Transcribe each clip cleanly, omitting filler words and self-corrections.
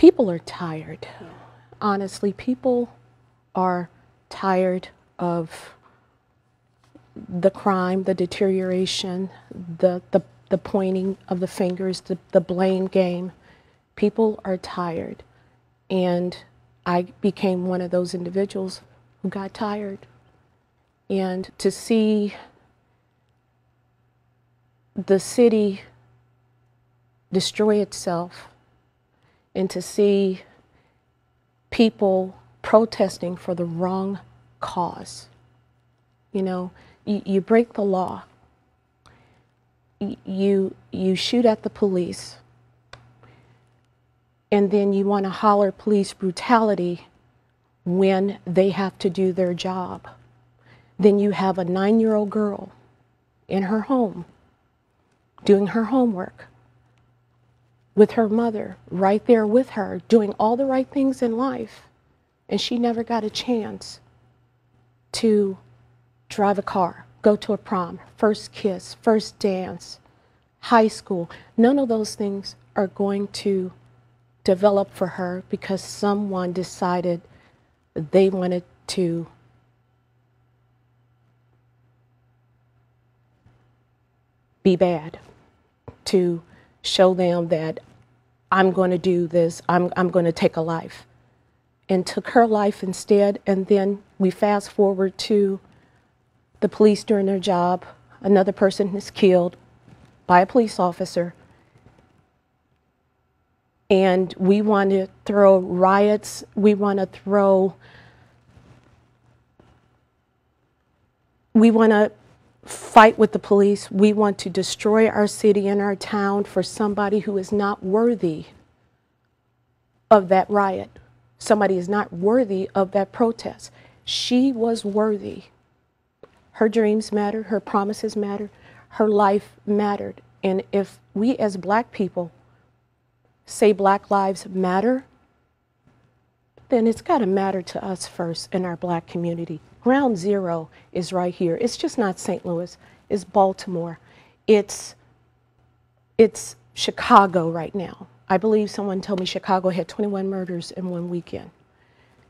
People are tired. Yeah. Honestly, people are tired of the crime, the deterioration, the pointing of the fingers, the blame game. People are tired. And I became one of those individuals who got tired. And to see the city destroy itself, and to see people protesting for the wrong cause. You know, you break the law. You shoot at the police, and then you want to holler police brutality when they have to do their job. Then you have a 9-year-old girl in her home doing her homework with her mother right there with her, doing all the right things in life, and she never got a chance to drive a car, go to a prom, first kiss, first dance, high school. None of those things are going to develop for her because someone decided they wanted to be bad, to show them that I'm going to do this, I'm going to take a life, and took her life instead. And then we fast forward to the police doing their job. Another person is killed by a police officer. And we want to throw riots, we want to fight with the police. We want to destroy our city and our town for somebody who is not worthy of that riot. Somebody is not worthy of that protest. She was worthy. Her dreams mattered, her promises mattered, her life mattered. And if we as Black people say Black lives matter, then it's got to matter to us first in our Black community. Ground zero is right here. It's just not St. Louis, it's Baltimore, it's Chicago right now. I believe someone told me Chicago had 21 murders in one weekend.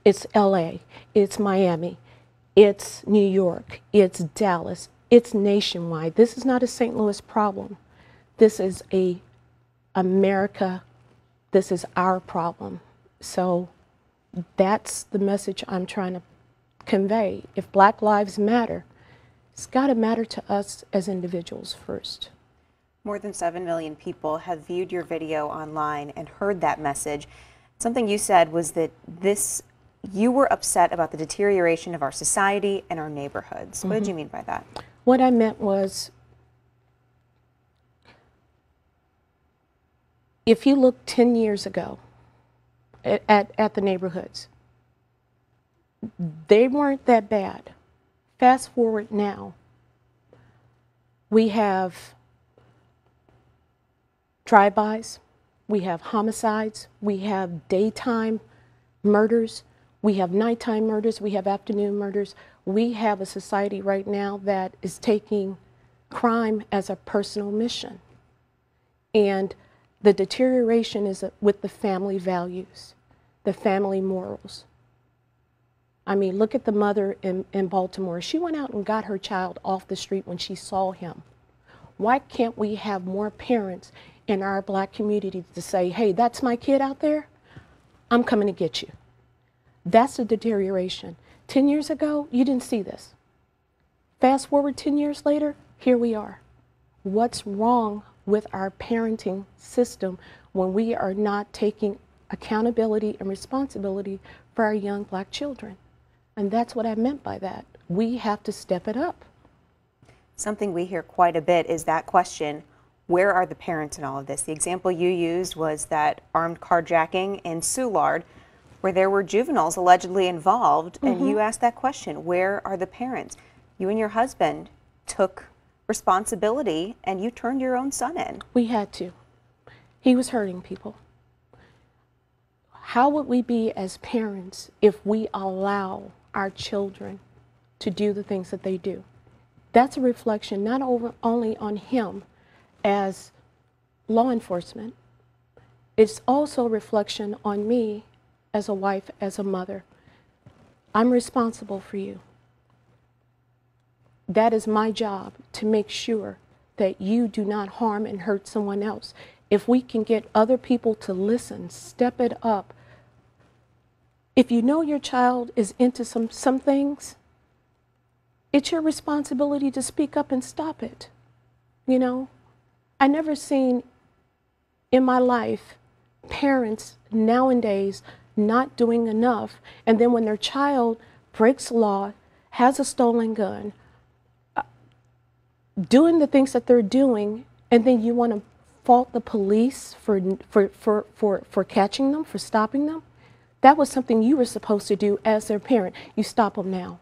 It's LA, it's Miami, it's New York, it's Dallas, it's nationwide. This is not a St. Louis problem. This is America, this is our problem. So that's the message I'm trying to convey. If Black lives matter, it's got to matter to us as individuals first. More than 7 million people have viewed your video online and heard that message. Something you said was that you were upset about the deterioration of our society and our neighborhoods. What did you mean by that? What I meant was, if you look 10 years ago at the neighborhoods, they weren't that bad. Fast forward now, we have drive-bys, we have homicides, we have daytime murders, we have nighttime murders, we have afternoon murders. We have a society right now that is taking crime as a personal mission. And the deterioration is with the family values, the family morals. I mean, look at the mother in Baltimore. She went out and got her child off the street when she saw him. Why can't we have more parents in our Black community to say, hey, that's my kid out there, I'm coming to get you? That's the deterioration. 10 years ago, you didn't see this. Fast forward 10 years later, here we are. What's wrong with our parenting system when we are not taking accountability and responsibility for our young Black children? And that's what I meant by that. We have to step it up. Something we hear quite a bit is that question, where are the parents in all of this? The example you used was that armed carjacking in Soulard, where there were juveniles allegedly involved, and you asked that question, where are the parents? You and your husband took responsibility and you turned your own son in. We had to. He was hurting people. How would we be as parents if we allow our children to do the things that they do? That's a reflection not only on him as law enforcement, it's also a reflection on me as a wife, as a mother. I'm responsible for you. That is my job, to make sure that you do not harm and hurt someone else. If we can get other people to listen, step it up. If you know your child is into some things, it's your responsibility to speak up and stop it. You know, I never seen in my life parents nowadays not doing enough, and then when their child breaks the law, has a stolen gun, doing the things that they're doing, and then you want to fault the police for catching them, for stopping them. That was something you were supposed to do as their parent. You stop them now.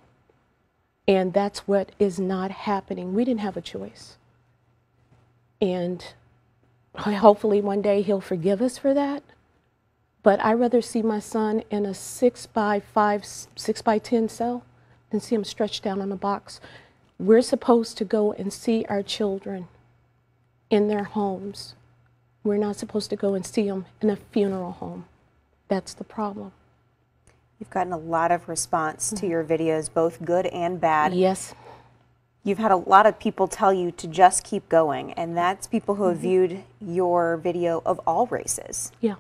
And that's what is not happening. We didn't have a choice. And hopefully one day he'll forgive us for that. But I'd rather see my son in a 6x5, 6x10 cell than see him stretched down on a box. We're supposed to go and see our children in their homes. We're not supposed to go and see them in a funeral home. That's the problem. You've gotten a lot of response to your videos, both good and bad. Yes. You've had a lot of people tell you to just keep going, and that's people who have viewed your video of all races. Yeah.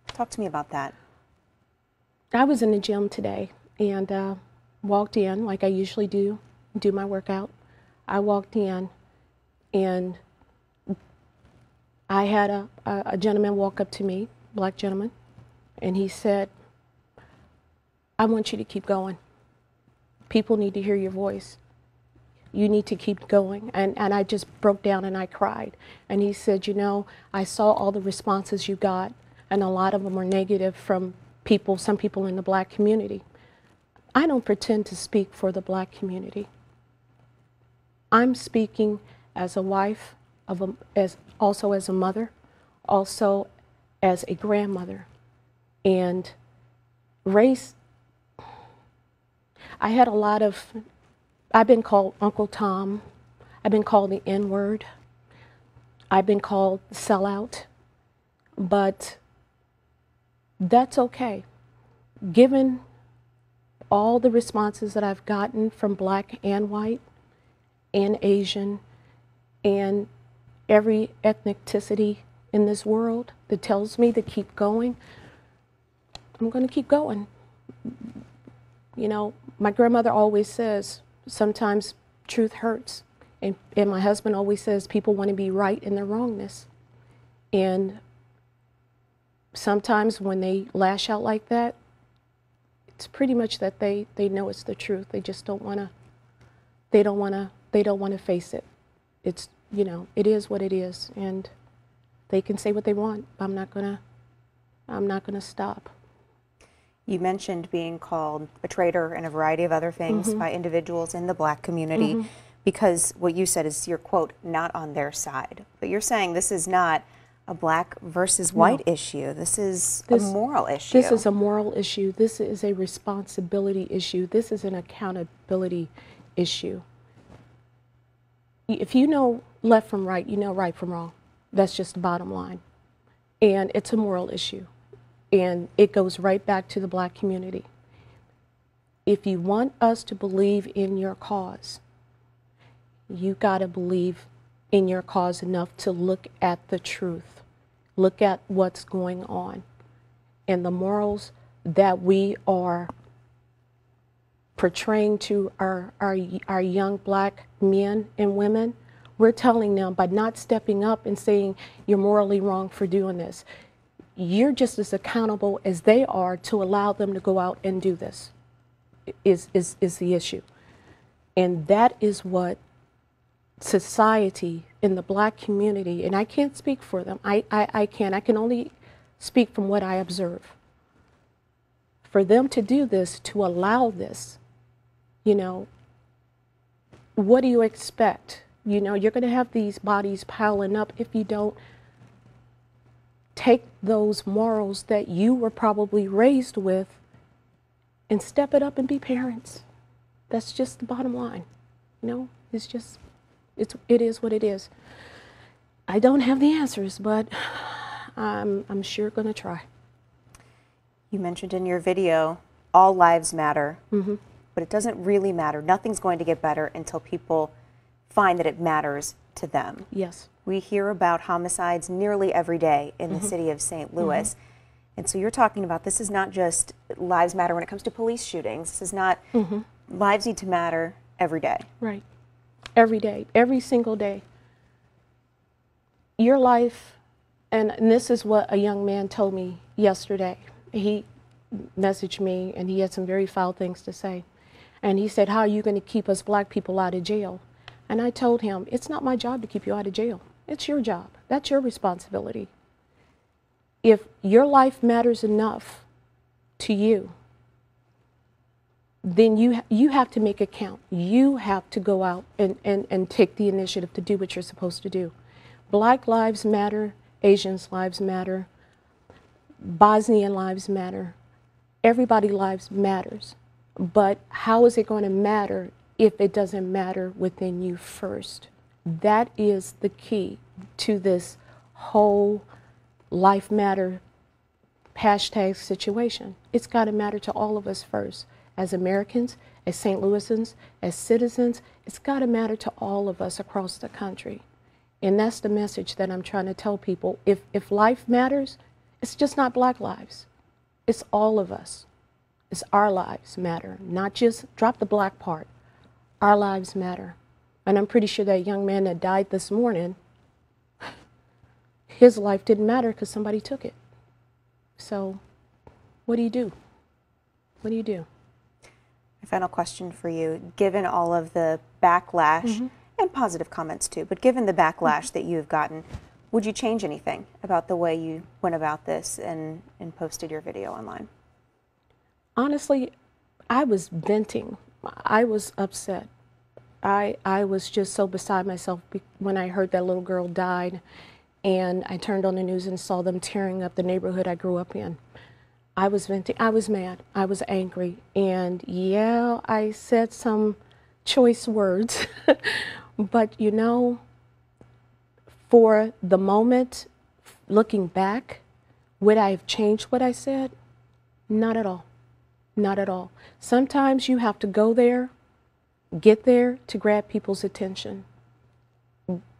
Talk to me about that. I was in the gym today and walked in like I usually do my workout. I walked in and I had a gentleman walk up to me, black gentleman, and he said, "I want you to keep going. People need to hear your voice. You need to keep going." And I just broke down and I cried. And he said, "You know, I saw all the responses you got, and a lot of them were negative from people, some people in the black community. I don't pretend to speak for the black community. I'm speaking as a wife, also as a mother, also as a grandmother. And race, I had a lot of, I've been called Uncle Tom. I've been called the N-word. I've been called sellout. But that's okay. Given all the responses that I've gotten from black and white and Asian and every ethnicity in this world that tells me to keep going, I'm going to keep going. You know, my grandmother always says, sometimes truth hurts. And my husband always says people want to be right in their wrongness. And sometimes when they lash out like that, it's pretty much that they know it's the truth. They just don't want to, they don't want to face it. It's, you know, it is what it is, and they can say what they want. I'm not gonna stop. You mentioned being called a traitor and a variety of other things by individuals in the black community because what you said is, your quote, not on their side. But you're saying this is not a black versus white issue. This is a moral issue. This is a moral issue. This is a responsibility issue. This is an accountability issue. If you know left from right, you know right from wrong. That's just the bottom line. And it's a moral issue. And it goes right back to the black community. If you want us to believe in your cause, you got to believe in your cause enough to look at the truth, look at what's going on, and the morals that we are portraying to our young black men and women. We're telling them, by not stepping up and saying you're morally wrong for doing this, you're just as accountable as they are to allow them to go out and do this, is the issue. And that is what society in the black community, and I can't speak for them, I can only speak from what I observe. For them to do this, to allow this, you know, what do you expect? You know, you're going to have these bodies piling up if you don't take those morals that you were probably raised with and step it up and be parents. That's just the bottom line. You know, it's just, it is what it is. I don't have the answers, but I'm sure going to try. You mentioned in your video, all lives matter, Mm-hmm. but it doesn't really matter. Nothing's going to get better until people find that it matters to them. Yes. We hear about homicides nearly every day in the city of St. Louis. And so you're talking about this is not just lives matter when it comes to police shootings. This is not, lives need to matter every day. Right. Every day, every single day. Your life, and this is what a young man told me yesterday. He messaged me and he had some very foul things to say. And he said, how are you going to keep us black people out of jail? And I told him, it's not my job to keep you out of jail. It's your job. That's your responsibility. If your life matters enough to you, then you have to make it count. You have to go out and take the initiative to do what you're supposed to do. Black lives matter, Asians' lives matter, Bosnian lives matter, everybody's lives matters. But how is it going to matter if it doesn't matter within you first? That is the key to this whole life matter hashtag situation. It's got to matter to all of us first. As Americans, as St. Louisans, as citizens, it's got to matter to all of us across the country. And that's the message that I'm trying to tell people. If life matters, it's just not black lives. It's all of us. It's our lives matter, not just drop the black part. Our lives matter. And I'm pretty sure that young man that died this morning, his life didn't matter because somebody took it. So what do you do? What do you do? My final question for you, given all of the backlash and positive comments too, but given the backlash that you've gotten, would you change anything about the way you went about this and posted your video online? Honestly, I was venting. I was upset. I was just so beside myself when I heard that little girl died, and I turned on the news and saw them tearing up the neighborhood I grew up in. I was venting. I was mad. I was angry. And yeah, I said some choice words. But you know, for the moment, looking back, would I have changed what I said? Not at all. Not at all. Sometimes you have to go there, get there to grab people's attention.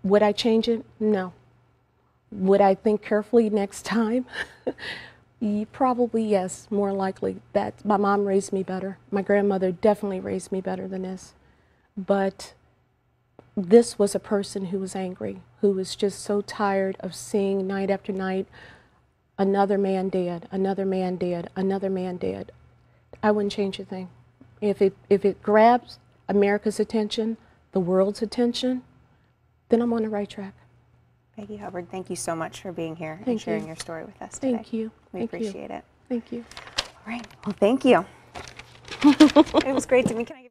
Would I change it? No. Would I think carefully next time? Probably yes, more likely. That my mom raised me better. My grandmother definitely raised me better than this. But this was a person who was angry, who was just so tired of seeing night after night, another man dead, another man dead, another man dead. I wouldn't change a thing. If it grabs America's attention, the world's attention, then I'm on the right track. Peggy Hubbard, thank you so much for being here and sharing your story with us today. Thank you. We appreciate it. Thank you. All right. Well, thank you. It was great to meet you.